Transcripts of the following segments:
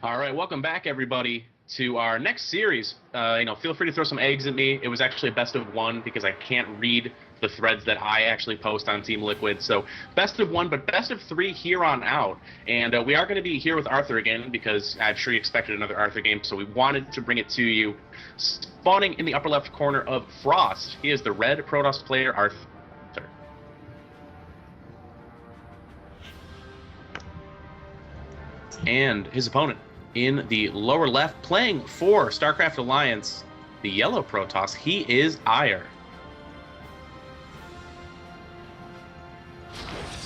All right, welcome back, everybody, to our next series. Feel free to throw some eggs at me. It was actually a best of one because I can't read the threads that I actually post on Team Liquid. So best of one, but best of three here on out. And we are going to be here with Arthur again because I'm sure you expected another Arthur game. So we wanted to bring it to you. Spawning in the upper left corner of Frost, he is the red Protoss player, Arthur. And his opponent in the lower left, playing for StarCraft Alliance, the yellow Protoss, he is AiuR.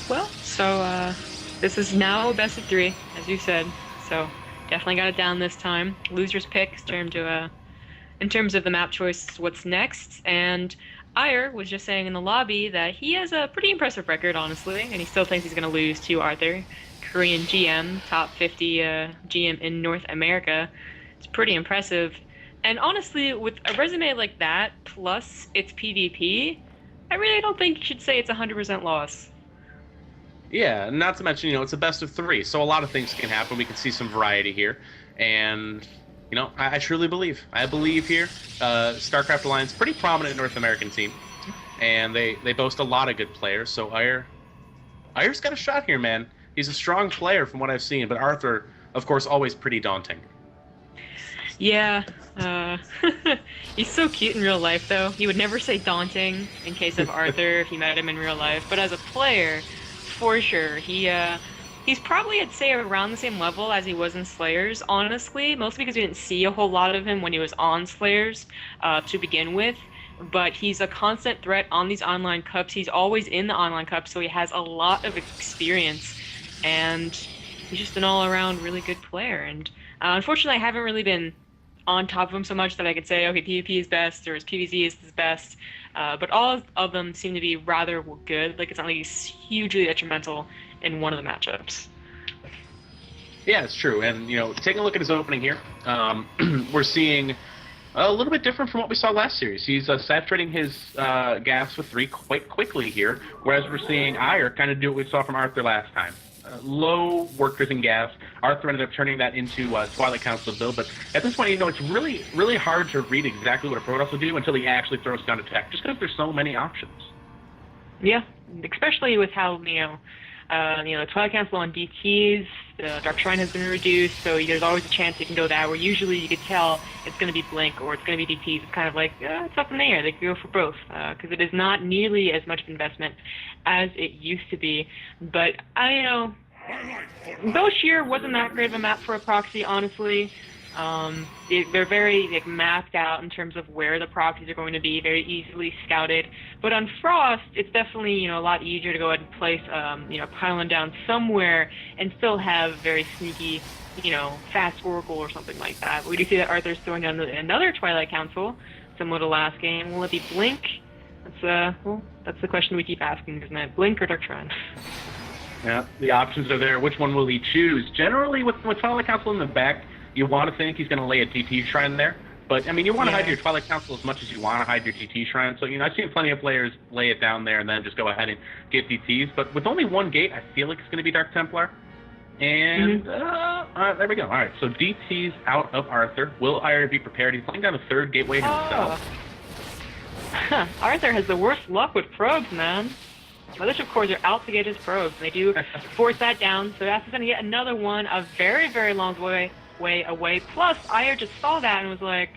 Well, so this is now best of three, as you said. So definitely got it down this time. Loser's pick in terms of the map choice, what's next. And AiuR was just saying in the lobby that he has a pretty impressive record, honestly, and he still thinks he's going to lose to Arthur. Korean GM, top 50 GM in North America. It's pretty impressive. And honestly, with a resume like that, plus it's PvP, I really don't think you should say it's 100% loss. Yeah, not to mention, it's a best of three, so a lot of things can happen. We can see some variety here. And, I truly believe. I believe here. StarCraft Alliance, pretty prominent North American team. And they boast a lot of good players, so AiuR's got a shot here, man. He's a strong player from what I've seen, but Arthur, of course, always pretty daunting. Yeah, he's so cute in real life, though. He would never say daunting in case of Arthur if you met him in real life, but as a player, for sure, he's probably, I'd say, around the same level as he was in Slayers, honestly, mostly because we didn't see a whole lot of him when he was on Slayers to begin with. But he's a constant threat on these online cups. He's always in the online cups, so he has a lot of experience. And he's just an all-around really good player. And unfortunately, I haven't really been on top of him so much that I could say, okay, PvP is best, or his PvZ is best. But all of them seem to be rather good. Like, it's not like he's hugely detrimental in one of the matchups. Yeah, it's true. And, taking a look at his opening here, we're seeing a little bit different from what we saw last series. He's saturating his gas with 3 quite quickly here, whereas we're seeing AiuR kind of do what we saw from Arthur last time. Low workers in gas. Arthur ended up turning that into Twilight Council build, but at this point, it's really, really hard to read exactly what a Protoss will do until he actually throws down a tech, just because there's so many options. Yeah, especially with how, Twilight Council on DTs, the Dark Shrine has been reduced, so there's always a chance you can go that, where usually you could tell it's going to be Blink or it's going to be DTs. It's kind of like, it's up in the air. They could go for both, because it is not nearly as much investment as it used to be. But, Boshear wasn't that great of a map for a proxy, honestly. They're very mapped out in terms of where the proxies are going to be, very easily scouted. But on Frost, it's definitely a lot easier to go ahead and place pylon down somewhere and still have very sneaky fast Oracle or something like that. But we do see that Arthur's throwing down another Twilight Council, similar to last game. Will it be Blink? That's the question we keep asking, isn't it? Blink or Dark Shrine? Yeah, the options are there. Which one will he choose? Generally, with Twilight Council in the back, you want to think he's going to lay a DT Shrine there. But, you want to hide your Twilight Council as much as you want to hide your DT Shrine. So, I've seen plenty of players lay it down there and then just go ahead and get DTs. But with only one gate, I feel like it's going to be Dark Templar. And, there we go. All right, so DT's out of Arthur. Will AiuR be prepared? He's laying down the third gateway himself. Arthur has the worst luck with probes, man. Mothership cores are out to get his probes, and they do force that down. So that's going to get another one a very, very long way away. Plus, AiuR just saw that and was like,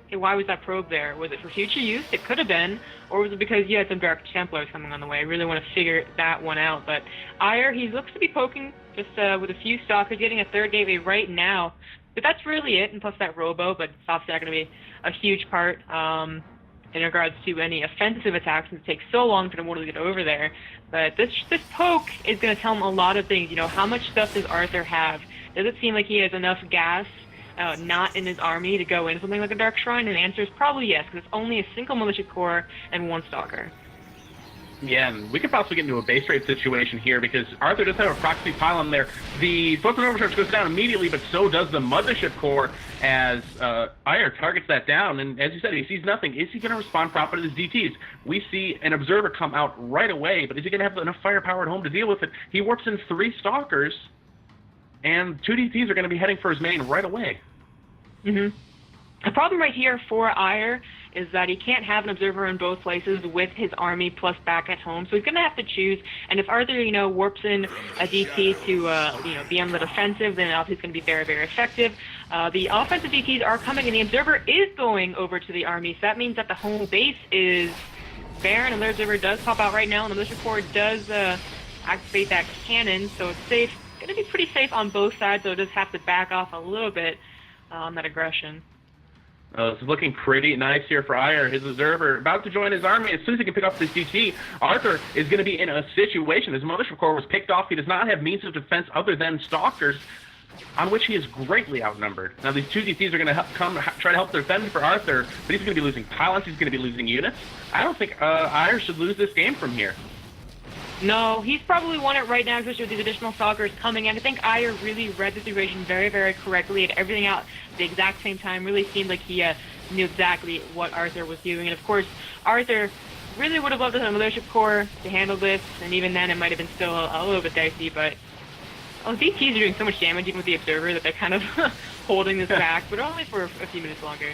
hey, why was that probe there? Was it for future use? It could have been. Or was it because you had some Dark Templars coming on the way? I really want to figure that one out. But AiuR, he looks to be poking just with a few stalkers, getting a third gateway right now. But that's really it, and plus that Robo, but it's obviously not going to be a huge part in regards to any offensive attacks, since it takes so long for them to get over there. But this poke is going to tell him a lot of things. How much stuff does Arthur have? Does it seem like he has enough gas not in his army to go into something like a Dark Shrine? And the answer is probably yes, because it's only a single militia core and 1 stalker. Yeah, and we could possibly get into a base rate situation here because Arthur does have a proxy pylon there. The Photon Overcharge goes down immediately, but so does the Mothership Core as AiuR targets that down. And as you said, he sees nothing. Is he going to respond properly to his DTs? We see an Observer come out right away, but is he going to have enough firepower at home to deal with it? He works in 3 Stalkers. and 2 DPs are going to be heading for his main right away. Mm-hmm. The problem right here for AiuR is that he can't have an observer in both places with his army plus back at home, so he's going to have to choose. And if Arthur, warps in a DT to, be on the defensive, then obviously it's going to be very, very effective. The offensive DTs are coming, and the observer is going over to the army, so that means that the home base is barren, and the observer does pop out right now, and the militia corps does activate that cannon, so it's safe. It's going to be pretty safe on both sides, so it does have to back off a little bit on that aggression. It's looking pretty nice here for AiuR. His observer about to join his army. As soon as he can pick up this DT, Arthur is going to be in a situation. His militia corps was picked off. He does not have means of defense other than stalkers, on which he is greatly outnumbered. Now, these 2 DTs are going to try to help defend for Arthur, but he's going to be losing pilots. He's going to be losing units. I don't think AiuR should lose this game from here. No, he's probably won it right now, especially with these additional stalkers coming in. I think AiuR really read the situation very, very correctly, and everything out at the exact same time. Really seemed like he knew exactly what Arthur was doing. And of course, Arthur really would have loved the militia corps to handle this, and even then it might have been still a little bit dicey, but DTs are doing so much damage even with the observer that they're kind of holding this back, but only for a few minutes longer.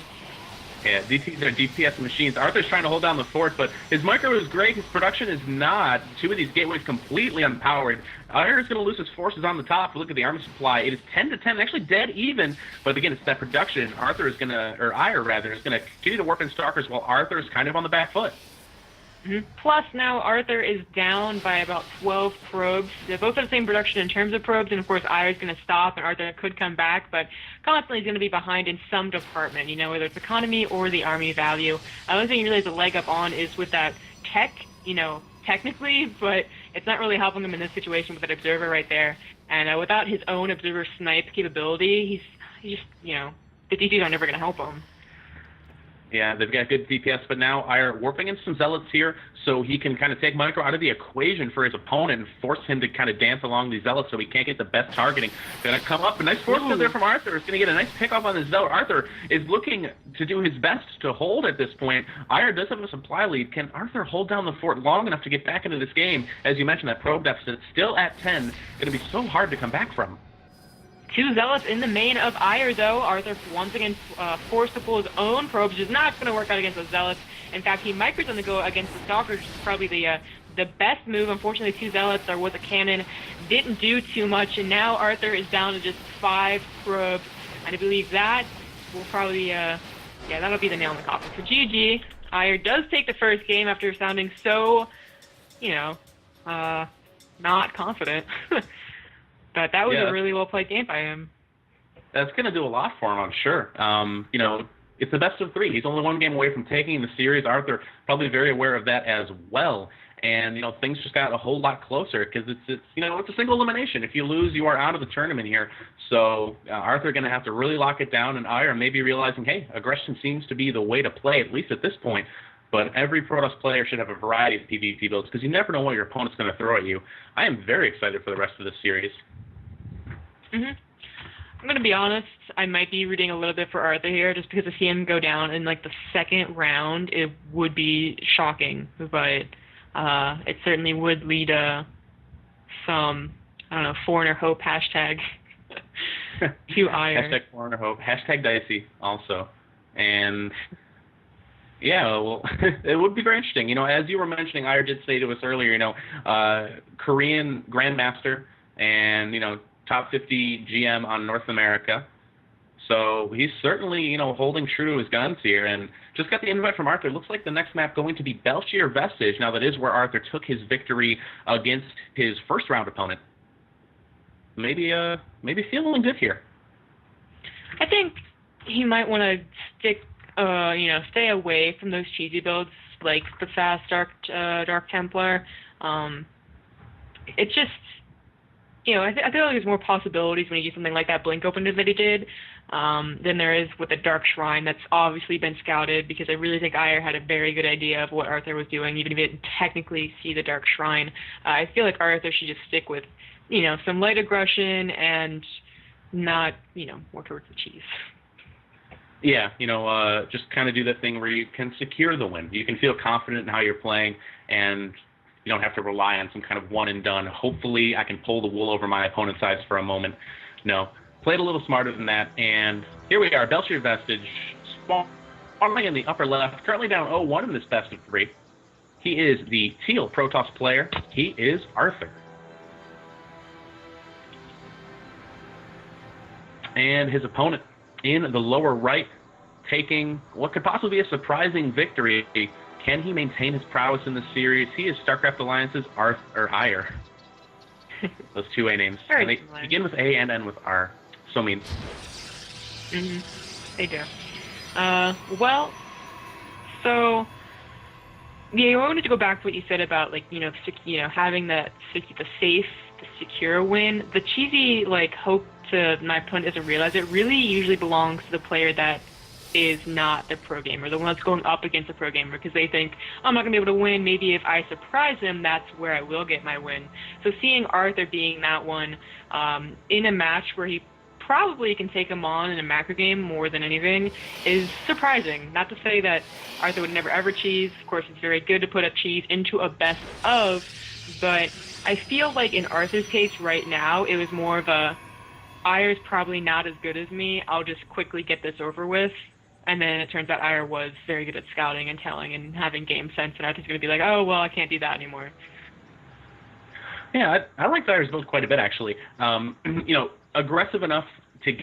Yeah, DTs are DPS machines. Arthur's trying to hold down the fort, but his micro is great. His production is not. 2 of these gateways completely unpowered. AiuR is going to lose his forces on the top. Look at the army supply. It is 10 to 10, actually dead even. But again, it's that production. AiuR rather, is going to continue to warp in stalkers while Arthur is kind of on the back foot. Mm-hmm. Plus, now Arthur is down by about 12 probes. They both have the same production in terms of probes, and of course AiuR is going to stop, and Arthur could come back, but constantly is going to be behind in some department, whether it's economy or the army value. The only thing he really has a leg up on is with that tech, technically, but it's not really helping him in this situation with that observer right there. And without his own observer snipe capability, he's just, the DTs are never going to help him. Yeah, they've got good DPS, but now AiuR warping in some zealots here so he can kind of take micro out of the equation for his opponent and force him to kind of dance along these zealots so he can't get the best targeting. Going to come up, a nice force field there from Arthur. It's going to get a nice pick off on the zealot. Arthur is looking to do his best to hold at this point. AiuR does have a supply lead. Can Arthur hold down the fort long enough to get back into this game? As you mentioned, that probe deficit still at 10. It'll be so hard to come back from. 2 zealots in the main of AiuR, though. Arthur once again forced to pull his own probes, which is not going to work out against the zealots. In fact, he micros on the go against the stalkers, which is probably the best move. Unfortunately, 2 zealots are with a cannon. Didn't do too much, and now Arthur is down to just 5 probes. And I believe that will probably, that'll be the nail in the coffin. So GG. AiuR does take the first game after sounding so, not confident. But that was a really well-played game by him. That's going to do a lot for him, I'm sure. It's the best of 3. He's only 1 game away from taking the series. Arthur probably very aware of that as well. And, things just got a whole lot closer because it's a single elimination. If you lose, you are out of the tournament here. So Arthur going to have to really lock it down, and AiuR maybe realizing, hey, aggression seems to be the way to play, at least at this point. But every Protoss player should have a variety of PvP builds because you never know what your opponent's going to throw at you. I am very excited for the rest of this series. I'm going to be honest, I might be rooting a little bit for Arthur here just because to see him go down in, the second round, it would be shocking. But it certainly would lead some, foreigner hope hashtag to AiuR. Hashtag foreigner hope. Hashtag dicey also. And... yeah, well, it would be very interesting. As you were mentioning, AiuR did say to us earlier, Korean Grandmaster and, top 50 GM on North America. So he's certainly, holding true to his guns here. And just got the invite from Arthur. Looks like the next map going to be Belshir Vestige. Now, that is where Arthur took his victory against his first-round opponent. Maybe feeling good here. I think he might want to stay away from those cheesy builds like the fast Dark Templar. It just, I feel like there's more possibilities when you do something like that Blink opener that he did than there is with the Dark Shrine that's obviously been scouted, because I really think AiuR had a very good idea of what Arthur was doing, even if he didn't technically see the Dark Shrine. I feel like Arthur should just stick with, some light aggression and not, more towards the cheese. Yeah, just kind of do that thing where you can secure the win. You can feel confident in how you're playing, and you don't have to rely on some kind of one and done. Hopefully, I can pull the wool over my opponent's eyes for a moment. No, played a little smarter than that, and here we are, Belcher Vestige, spawning in the upper left, currently down 0-1 in this best of 3. He is the teal Protoss player. He is Arthur. And his opponent in the lower right, taking what could possibly be a surprising victory. Can he maintain his prowess in the series? He is StarCraft Alliance's AiuR. Those two A names. And they begin with A and end with R. So mean. They do. Well, so yeah, I wanted to go back to what you said about like having the safe, the secure win. The cheesy hope to my opponent doesn't realize it really usually belongs to the player that is not the pro gamer, the one that's going up against the pro gamer, because they think, I'm not going to be able to win, maybe if I surprise him, that's where I will get my win. So seeing Arthur being that one in a match where he probably can take him on in a macro game more than anything is surprising. Not to say that Arthur would never ever cheese. Of course, it's very good to put a cheese into a best of, but I feel like in Arthur's case right now, it was more of a, AiuR's probably not as good as me, I'll just quickly get this over with. And then it turns out AiuR was very good at scouting and telling and having game sense, and Arthur's going to be like, oh, well, I can't do that anymore. Yeah, I like AiuR's build quite a bit, actually. Aggressive enough to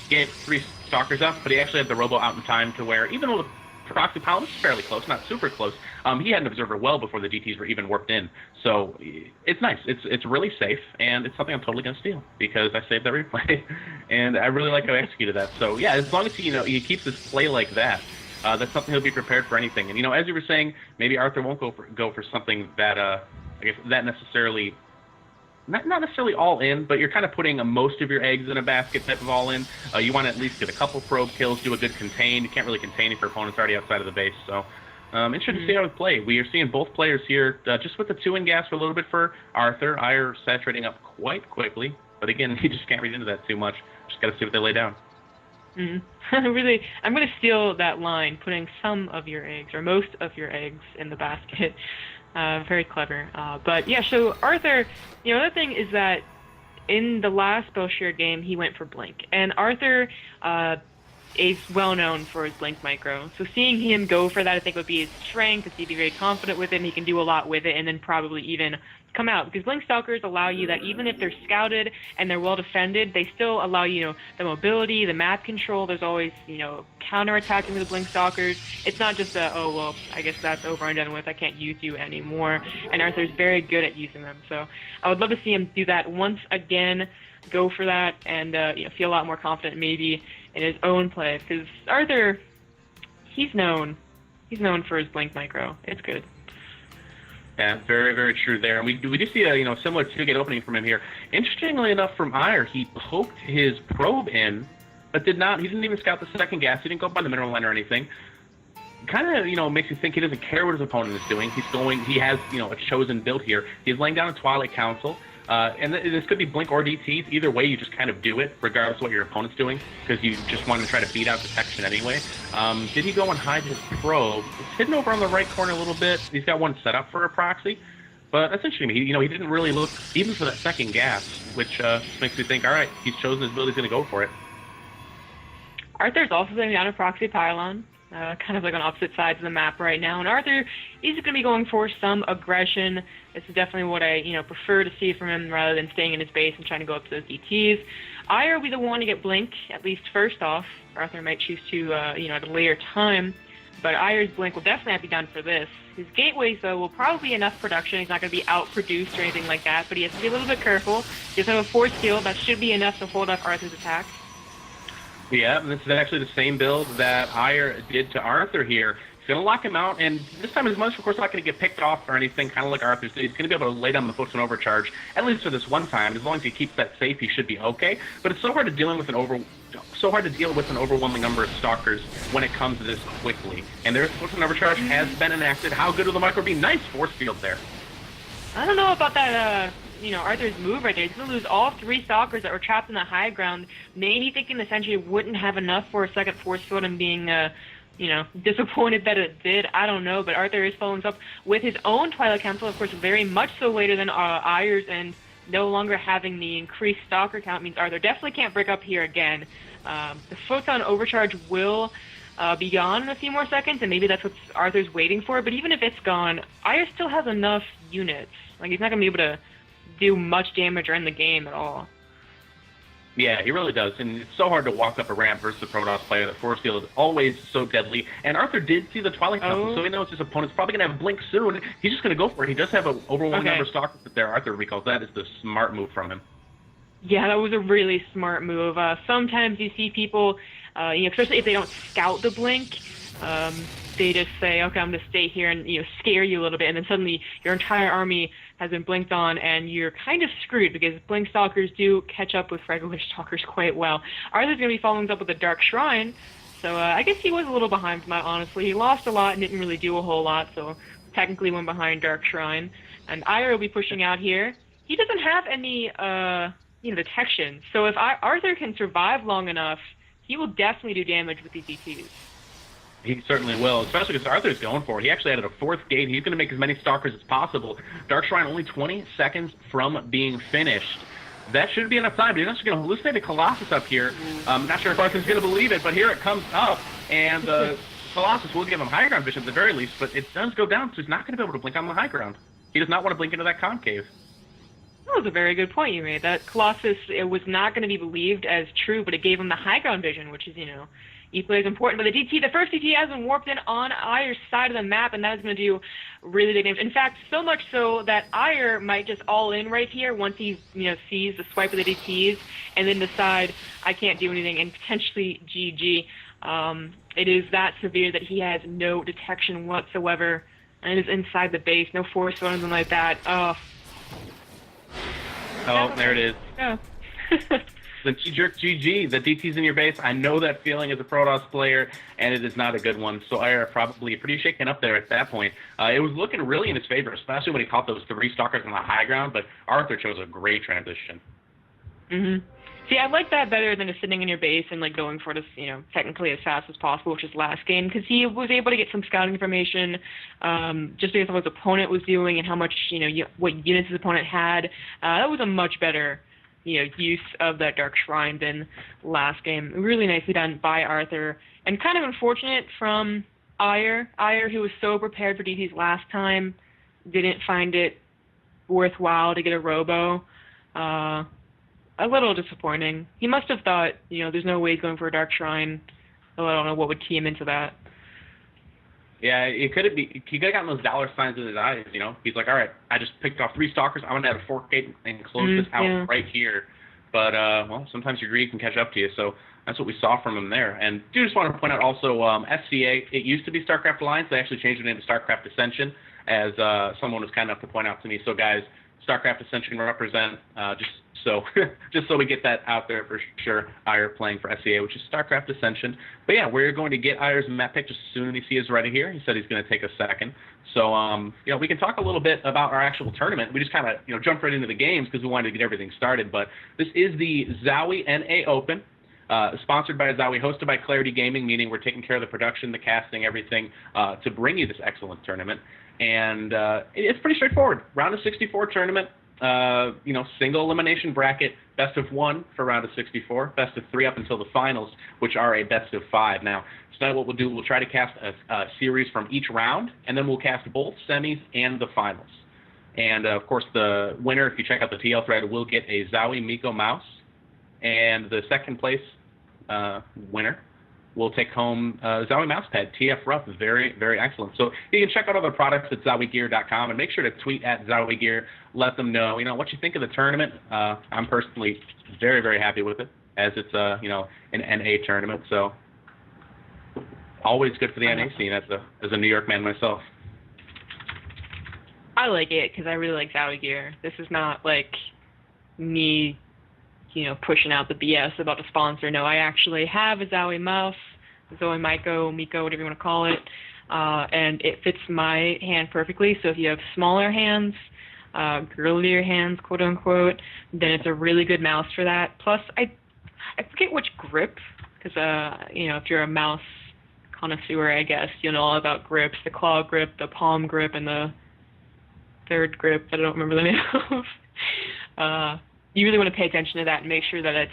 get 3 Stalkers up, but he actually had the Robo out in time to where, even though the proxy pile was fairly close, not super close, he had an Observer well before the DTs were even warped in. So it's nice. It's really safe, and it's something I'm totally going to steal because I saved that replay, and I really like how I executed that. So yeah, as long as he keeps his play like that, that's something he'll be prepared for anything. And as you were saying, maybe Arthur won't go for something that I guess that necessarily. Not necessarily all in, but you're kind of putting most of your eggs in a basket type of all in. You want to at least get a couple probe kills, do a good contain. You can't really contain if your opponent's already outside of the base. So interesting to see how we play. We are seeing both players here just with the 2-in gas for a little bit for Arthur. AiuR saturating up quite quickly, but again, you just can't read into that too much. Just got to see what they lay down. Really, I'm going to steal that line, putting some of your eggs, or most of your eggs, in the basket. Very clever. But yeah, so Arthur, the other thing is that in the last Belcher game, he went for Blink. And Arthur is well known for his Blink micro. So seeing him go for that, I think, would be his strength, because he'd be very confident with it, and he can do a lot with it, and then probably even come out. Because Blink Stalkers allow you that even if they're scouted and they're well defended, they still allow the mobility, the map control. There's always, counter-attacking with the Blink Stalkers. It's not just oh, well, I guess that's over and done with, I can't use you anymore. And Arthur's very good at using them. So I would love to see him do that once again, go for that, and feel a lot more confident maybe in his own play. Because Arthur, he's known for his Blink micro. It's good. Yeah, very, very true there. And we do see a similar 2-gate opening from him here. Interestingly enough, from AiuR, he poked his probe in, but he didn't even scout the second gas. He didn't go by the mineral line or anything. Kind of, makes you think he doesn't care what his opponent is doing. He has, a chosen build here. He's laying down a Twilight Council. And this could be Blink or DTs. Either way, you just kind of do it, regardless of what your opponent's doing, because you just want to try to beat out detection anyway. Did he go and hide his probe? It's hidden over on the right corner a little bit. He's got one set up for a proxy. But that's interesting to me. He didn't really look, even for that second gas, which makes me think, all right, he's chosen his build, he's going to go for it. Arthur's also laying down a proxy pylon. Kind of like on opposite sides of the map right now. And Arthur is going to be going for some aggression. This is definitely what I prefer to see from him rather than staying in his base and trying to go up to those DTs. AiuR will be the one to get Blink, at least first off. Arthur might choose to, at a later time. But AiuR's Blink will definitely have to be done for this. His gateways, though, will probably be enough production. He's not going to be outproduced or anything like that, but he has to be a little bit careful. He does have a force field. That should be enough to hold off Arthur's attack. Yeah, and this is actually the same build that AiuR did to Arthur here. He's going to lock him out, and this time his monster, of course, not going to get picked off or anything, kind of like Arthur's did. He's going to be able to lay down the focus and overcharge, at least for this one time. As long as he keeps that safe, he should be okay. But it's so hard to deal with an overwhelming number of Stalkers when it comes to this quickly. And their focus and overcharge has been enacted. How good will the micro be? Nice force field there. I don't know about that, Arthur's move right there. He's going to lose all 3 Stalkers that were trapped in the high ground, maybe thinking the Sentry wouldn't have enough for a second force field and being, disappointed that it did. I don't know, but Arthur is following up with his own Twilight Council, of course, very much so later than AiuR's, and no longer having the increased stalker count means Arthur definitely can't break up here again. The photon overcharge will be gone in a few more seconds, and maybe that's what Arthur's waiting for. But even if it's gone, AiuR still has enough units. Like, he's not going to be able to do much damage or end the game at all. Yeah, he really does, and it's so hard to walk up a ramp versus a Protoss player. The force field is always so deadly, and Arthur did see the Twilight Temple, so he knows his opponent's probably going to have Blink soon. He's just going to go for it. He does have an overwhelming number of stalkers there. Arthur recalls that is the smart move from him. Yeah, that was a really smart move. Sometimes you see people, especially if they don't scout the Blink, they just say, okay, I'm going to stay here and scare you a little bit, and then suddenly your entire army has been blinked on, and you're kind of screwed because Blink Stalkers do catch up with regular Stalkers quite well. Arthur's going to be following up with the Dark Shrine, so I guess he was a little behind from that, honestly. He lost a lot and didn't really do a whole lot, so technically went behind Dark Shrine. And AiuR will be pushing out here. He doesn't have any, detection, so if Arthur can survive long enough, he will definitely do damage with these ETs. He certainly will, especially because Arthur's going for it. He actually added a fourth gate. He's going to make as many Stalkers as possible. Dark Shrine only 20 seconds from being finished. That should be enough time. But he's actually going to hallucinate a Colossus up here. I'm not sure if Arthur's going to believe it, but here it comes up. And Colossus will give him high ground vision at the very least, but it does go down, so he's not going to be able to blink on the high ground. He does not want to blink into that concave. That was a very good point you made. That Colossus, it was not going to be believed as true, but it gave him the high ground vision, which is, equally as important. But the first DT has been warped in on AiuR's side of the map, and that is going to do really big damage. In fact, so much so that AiuR might just all in right here once he, sees the swipe of the DTs, and then decide, I can't do anything, and potentially GG. It is that severe that he has no detection whatsoever, and it is inside the base, no force or anything like that. Oh, there it is. Yeah. The jerk GG, the DT's in your base. I know that feeling as a Protoss player, and it is not a good one. So AiuR probably pretty shaken up there at that point. It was looking really in his favor, especially when he caught those 3 Stalkers on the high ground, but Arthur chose a great transition. See, I like that better than just sitting in your base and going for it as, technically as fast as possible, which is last game, because he was able to get some scouting information just based on what his opponent was doing and how much, what units his opponent had. That was a much better use of that Dark Shrine than last game. Really nicely done by Arthur, and kind of unfortunate from AiuR. AiuR, who was so prepared for DTs last time, didn't find it worthwhile to get a Robo. A little disappointing. He must have thought, there's no way he's going for a Dark Shrine. I don't know what would key him into that. Yeah, he could have gotten those dollar signs in his eyes, He's like, all right, I just picked off 3 Stalkers. I'm going to add a 4th gate and close this out right here. But, sometimes your greed can catch up to you. So that's what we saw from him there. And do just want to point out also, SCA, it used to be StarCraft Alliance. They actually changed the name to StarCraft Ascension, as someone was kind enough to point out to me. So, guys, StarCraft Ascension represent, just so we get that out there for sure, AiuR playing for SCA, which is StarCraft Ascension. But yeah, we're going to get AiuR's map pick just as soon as he is ready here. He said he's going to take a second. So, we can talk a little bit about our actual tournament. We just kind of, jumped right into the games because we wanted to get everything started. But this is the ZOWIE NA Open, sponsored by ZOWIE, hosted by Clarity Gaming, meaning we're taking care of the production, the casting, everything, to bring you this excellent tournament. And it's pretty straightforward. Round of 64 tournament. Single elimination bracket, best of 1 for round of 64, best of 3 up until the finals, which are a best of 5. Now, tonight what we'll do, we'll try to cast a series from each round, and then we'll cast both semis and the finals. And, of course, the winner, if you check out the TL thread, will get a ZOWIE Miko mouse, and the second place winner will take home ZOWIE mousepad, TF Rough. Very, very excellent. So you can check out other products at ZowieGear.com, and make sure to tweet at ZowieGear. Let them know, what you think of the tournament. I'm personally very, very happy with it, as it's, an NA tournament. So always good for the NA scene as a New York man myself. I like it because I really like ZowieGear. This is not like me pushing out the BS about a sponsor. No, I actually have a ZOWIE mouse, ZOWIE Miko, whatever you want to call it, and it fits my hand perfectly. So if you have smaller hands, girlier hands, quote unquote, then it's a really good mouse for that. Plus, I forget which grip, because if you're a mouse connoisseur, I guess you'll know all about grips: the claw grip, the palm grip, and the third grip that I don't remember the name of. You really want to pay attention to that and make sure that it's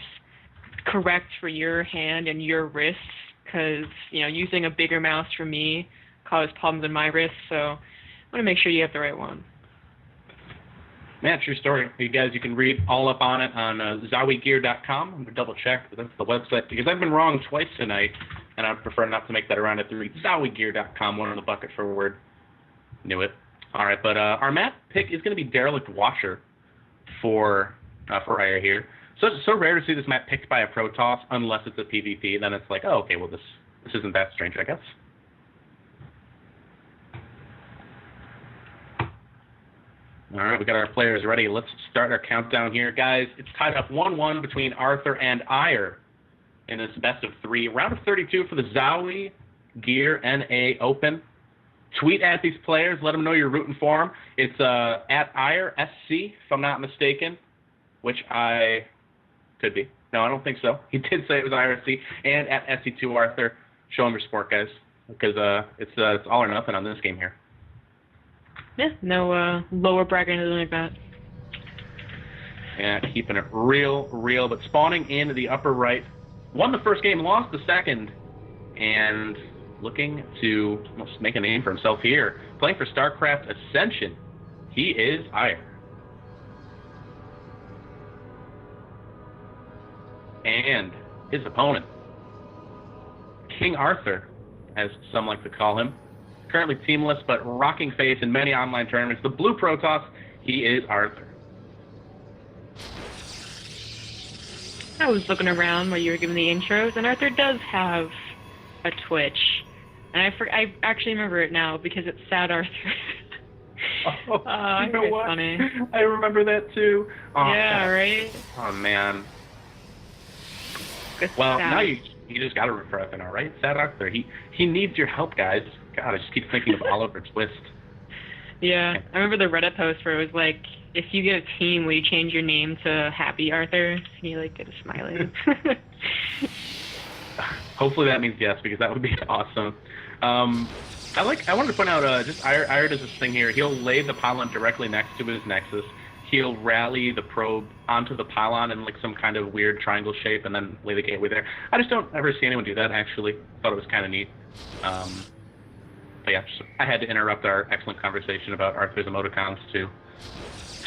correct for your hand and your wrists, because, you know, using a bigger mouse for me caused problems in my wrists, so I want to make sure you have the right one. Man, true story. You guys, you can read all up on it on ZOWIEgear.com. I'm going to double check, but that's the website, because I've been wrong twice tonight, and I'd prefer not to make that around at 3. ZOWIEgear.com, one in the bucket for Wyrd. Knew it. All right, but our map pick is going to be Derelict Watcher for AiuR here. So it's so rare to see this map picked by a Protoss, unless it's a PvP. Then it's like, oh, okay, well, this isn't that strange, I guess. All right, we got our players ready. Let's start our countdown here, guys. It's tied up 1-1 between Arthur and AiuR in this best of 3. Round of 32 for the ZOWIE Gear NA Open. Tweet at these players. Let them know you're rooting for them. It's at AiuR SC, if I'm not mistaken, which I could be. No, I don't think so. He did say it was AiuR SC. And at SC2 Arthur. Show them your sport, guys, because it's all or nothing on this game here. Yeah, no lower bracket or anything like that. Yeah, keeping it real, but spawning in the upper right. Won the first game, lost the second, and looking to almost make a name for himself here. Playing for StarCraft Ascension, he is AiuR. And his opponent, King Arthur, as some like to call him. Currently teamless, but rocking face in many online tournaments. The blue Protoss, he is Arthur. I was looking around while you were giving the intros, and Arthur does have a Twitch. And I actually remember it now, because it's Sad Arthur. You know what? Funny. I remember that too. Oh, yeah, God. right? Oh, man. Well, now you just got to root for Arthur now, right? Sad Arthur. He needs your help, guys. God, I just keep thinking of Oliver Twist. Yeah, I remember the Reddit post where it was like, if you get a team, will you change your name to Happy Arthur? And you like get a smiley. Hopefully that means yes, because that would be awesome. I wanted to point out just AiuR does this thing here. He'll lay the pylon directly next to his nexus. He'll rally the probe onto the pylon in like some kind of weird triangle shape, and then lay the gateway there. I just don't ever see anyone do that. Actually, thought it was kind of neat. But yeah, I had to interrupt our excellent conversation about Arthur's emoticons to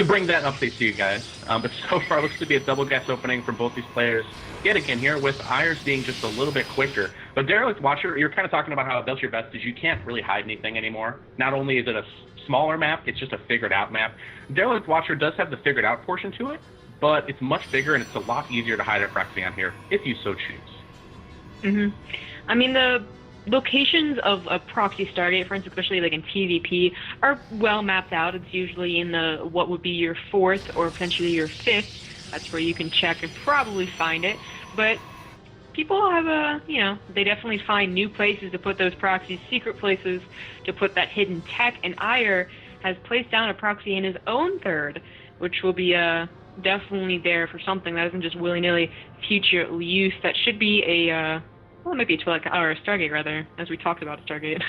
bring that update to you guys. But so far, it looks to be a double guess opening for both these players yet again here, with AiuR's being just a little bit quicker. But Derelict Watcher, you're kind of talking about how that's your best, is you can't really hide anything anymore. Not only is it a smaller map, it's just a figured out map. Derelict Watcher does have the figured out portion to it, but it's much bigger and it's a lot easier to hide a proxy on here, if you so choose. I mean, the locations of a proxy Stargate, for instance, especially like in PvP, are well mapped out. It's usually in the what would be your 4th or potentially your 5th. That's where you can check and probably find it. But people have they definitely find new places to put those proxies, secret places to put that hidden tech. And AiuR has placed down a proxy in his own 3rd, which will be definitely there for something that isn't just willy-nilly future use. That should be a well, it might be a Twilight or a Stargate rather, as we talked about a Stargate.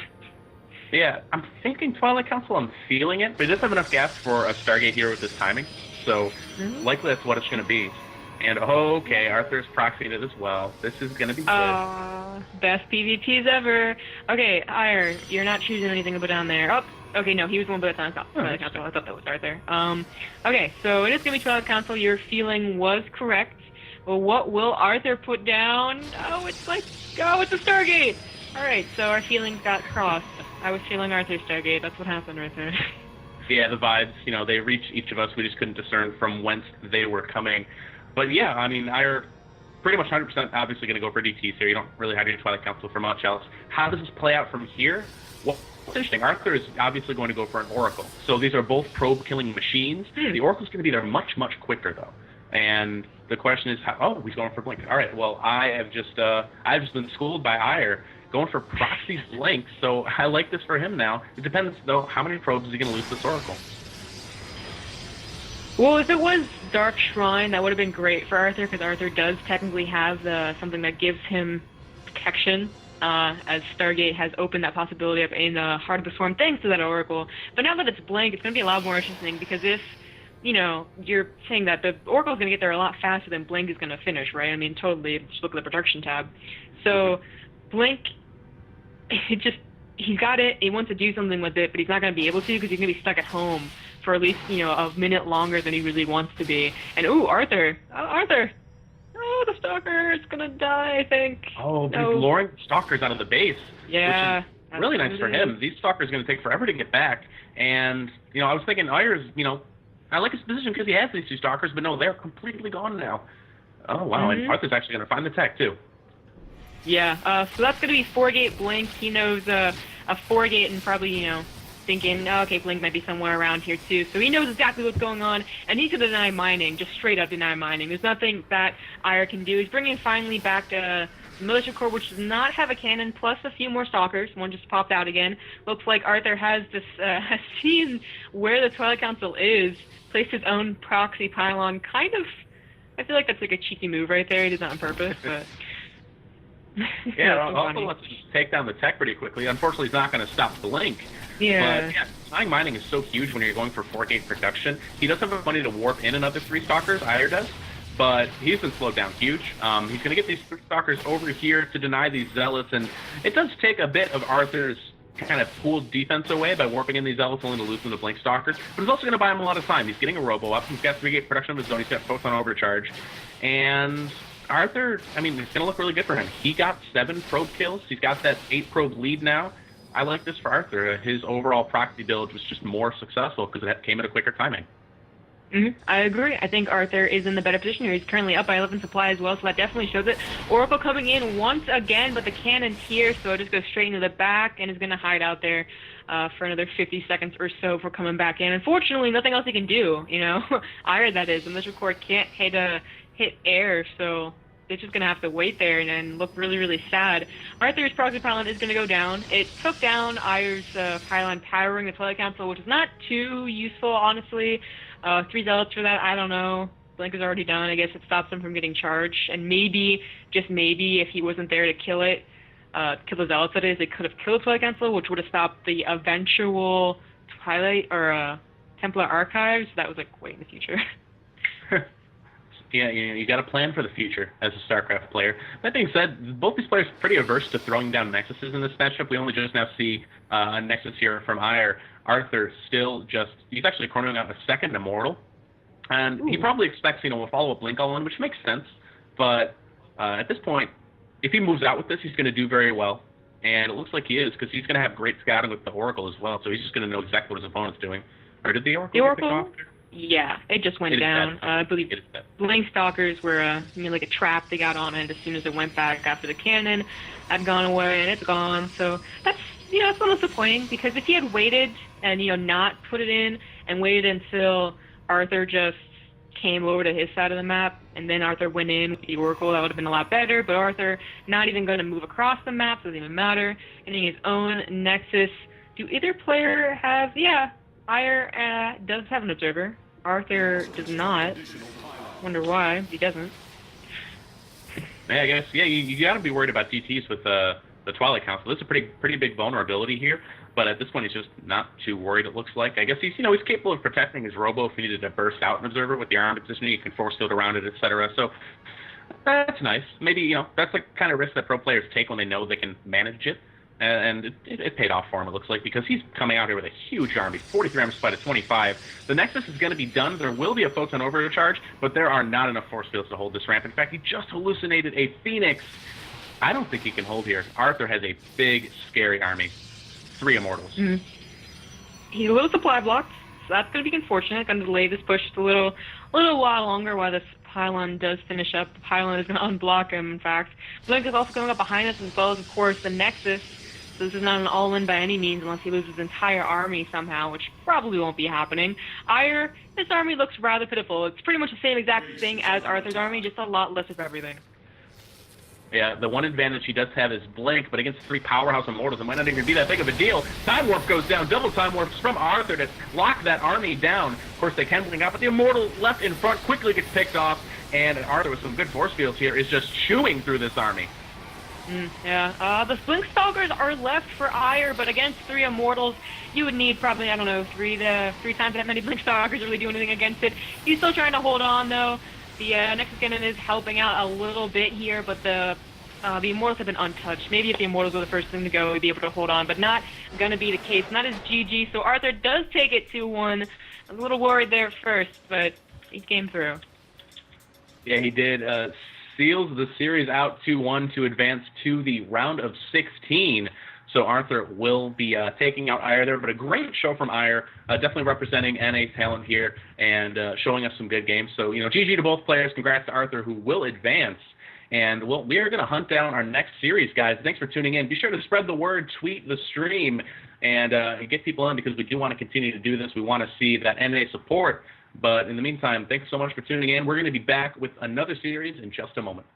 Yeah, I'm thinking Twilight Council. I'm feeling it, but it does have enough gas for a Stargate here with this timing, so likely that's what it's going to be. And okay, Arthur's proxying it as well. This is going to be good. Best PvPs ever. Okay, AiuR, you're not choosing anything to put down there. Oh, okay, no, he was the one put it on Twilight Council. I thought that was Arthur. Okay, so it is going to be Twilight Council. Your feeling was correct. Well, what will Arthur put down? It's a Stargate! Alright, so our feelings got crossed. I was feeling Arthur's Stargate. That's what happened right there. Yeah, the vibes, they reached each of us. We just couldn't discern from whence they were coming. But yeah, I mean, AiuR pretty much 100% obviously going to go for DTs here. You don't really hide your Twilight Council for much else. How does this play out from here? Well, it's interesting. Arthur is obviously going to go for an Oracle. So these are both probe-killing machines. The Oracle's going to be there much, much quicker, though. And the question is, he's going for Blink. All right, well, I've just been schooled by AiuR, going for proxy Blink, so I like this for him now. It depends, though, how many probes is he going to lose this Oracle? Well, if it was Dark Shrine, that would have been great for Arthur, because Arthur does technically have something that gives him protection, as Stargate has opened that possibility up in Heart of the Swarm thanks to that Oracle. But now that it's Blank, it's going to be a lot more interesting, because if you know, you're saying that the Oracle's going to get there a lot faster than Blink is going to finish, right? I mean, totally. Just look at the production tab. So, Blink, he's got it. He wants to do something with it, but he's not going to be able to because he's going to be stuck at home for at least, you know, a minute longer than he really wants to be. And, ooh, Arthur. Arthur. Oh, the Stalker is going to die, I think. Oh, no. He's luring Stalkers out of the base. Yeah. Which is really nice for him. These Stalkers are going to take forever to get back. And, you know, I was thinking AiuR's, you know, I like his position because he has these 2 Stalkers, but no, they're completely gone now. Oh, wow, and Arthur's actually going to find the tech, too. Yeah, so that's going to be 4-gate Blink. He knows a 4-gate and probably, you know, thinking, oh, okay, Blink might be somewhere around here, too. So he knows exactly what's going on, and he's going to deny mining, just straight up deny mining. There's nothing that AiuR can do. He's bringing finally back the Militia Corps, which does not have a cannon, plus a few more Stalkers. One just popped out again. Looks like Arthur has this, has seen where the Twilight Council is, placed his own proxy pylon. Kind of, I feel like that's like a cheeky move right there. He did that on purpose, but... Yeah, also wants to just take down the tech pretty quickly. Unfortunately, he's not going to stop Blink. Yeah. But, yeah, denying mining is so huge when you're going for 4-gate production. He does have the money to warp in another 3 Stalkers, AiuR does, but he's been slowed down huge. He's going to get these 3 Stalkers over here to deny these Zealots, and it does take a bit of Arthur's kind of pooled defense away by warping in these Zealots only to lose them to Blink Stalkers, but it's also going to buy him a lot of time. He's getting a Robo up, he's got 3-gate production of his own, he's got Photon Overcharge, and Arthur, I mean, it's going to look really good for him. He got 7 probe kills. He's got that 8 probe lead now. I like this for Arthur. His overall proxy build was just more successful because it came at a quicker timing. I agree. I think Arthur is in the better position here. He's currently up by 11 supply as well, so that definitely shows it. Oracle coming in once again, but the cannon's here, so it just goes straight into the back and is going to hide out there for another 50 seconds or so for coming back in. Unfortunately, nothing else he can do, you know. AiuR, that is. The Militia Corps can't hit air, so they're just going to have to wait there and look really, really sad. Arthur's proxy pylon is going to go down. It took down AiuR's pylon powering the Twilight Council, which is not too useful, honestly. 3 Zealots for that, I don't know. Blink is already done. I guess it stops him from getting charged. And maybe, just maybe, if he wasn't there to kill it, kill the Zealots, that is, they could have killed the Twilight Council, which would have stopped the eventual Twilight, or Templar Archives. That was, like, way in the future. Yeah, you got to plan for the future as a StarCraft player. That being said, both these players are pretty averse to throwing down Nexuses in this matchup. We only just now see a Nexus here from AiuR. Arthur still he's actually cornering out a 2nd Immortal. And he probably expects, a follow-up Blink all-in, which makes sense. But at this point, if he moves out with this, he's going to do very well. And it looks like he is, because he's going to have great scouting with the Oracle as well. So he's just going to know exactly what his opponent's doing. Or did the Oracle get picked off? Yeah, it just went down. I believe Blink Stalkers were like a trap they got on it as soon as it went back after the cannon had gone away, and it's gone. So that's that's a little disappointing, because if he had waited and not put it in and waited until Arthur just came over to his side of the map and then Arthur went in with the Oracle, that would have been a lot better. But Arthur not even going to move across the map, doesn't even matter. Getting his own Nexus. Do either player have? Yeah, AiuR does have an observer. Arthur does not. Wonder why he doesn't. Yeah, I guess. Yeah, you got to be worried about DTs with the Twilight Council. This is a pretty big vulnerability here. But at this point, he's just not too worried. It looks like. I guess he's he's capable of protecting his Robo if he needed to burst out an observer with the armed positioning. He can force field around it, etc. So that's nice. Maybe that's the kind of risk that pro players take when they know they can manage it. And it paid off for him, it looks like, because he's coming out here with a huge army, 43 armor supply to 25. The Nexus is going to be done. There will be a Photon Overcharge, but there are not enough force fields to hold this ramp. In fact, he just hallucinated a Phoenix. I don't think he can hold here. Arthur has a big, scary army. 3 Immortals. Mm-hmm. He's a little supply blocked, so that's going to be unfortunate. Going to delay this push just a little while longer while this pylon does finish up. The pylon is going to unblock him, in fact. Blink is also going up behind us, as well as, of course, the Nexus. So this is not an all-in by any means unless he loses his entire army somehow, which probably won't be happening. AiuR, this army looks rather pitiful. It's pretty much the same exact thing as Arthur's army, just a lot less of everything. Yeah, the one advantage he does have is Blink, but against 3 powerhouse Immortals, it might not even be that big of a deal. Time Warp goes down, double Time Warps from Arthur to lock that army down. Of course, they can blink out, but the Immortal left in front quickly gets picked off, and Arthur with some good force fields here is just chewing through this army. Yeah, the Slinkstalkers are left for AiuR, but against 3 Immortals, you would need probably, I don't know, three times that many Slinkstalkers to really do anything against it. He's still trying to hold on, though. The Nexus Cannon is helping out a little bit here, but the Immortals have been untouched. Maybe if the Immortals were the first thing to go, he'd be able to hold on, but not gonna be the case. Not as GG, so Arthur does take it 2-1. I was a little worried there first, but he came through. Yeah, he did. Seals the series out 2-1 to advance to the round of 16. So Arthur will be taking out AiuR there, but a great show from AiuR, definitely representing NA talent here and showing us some good games. So, GG to both players. Congrats to Arthur, who will advance. And, well, we are going to hunt down our next series, guys. Thanks for tuning in. Be sure to spread the word, tweet the stream, and get people in because we do want to continue to do this. We want to see that NA support. But in the meantime, thanks so much for tuning in. We're going to be back with another series in just a moment.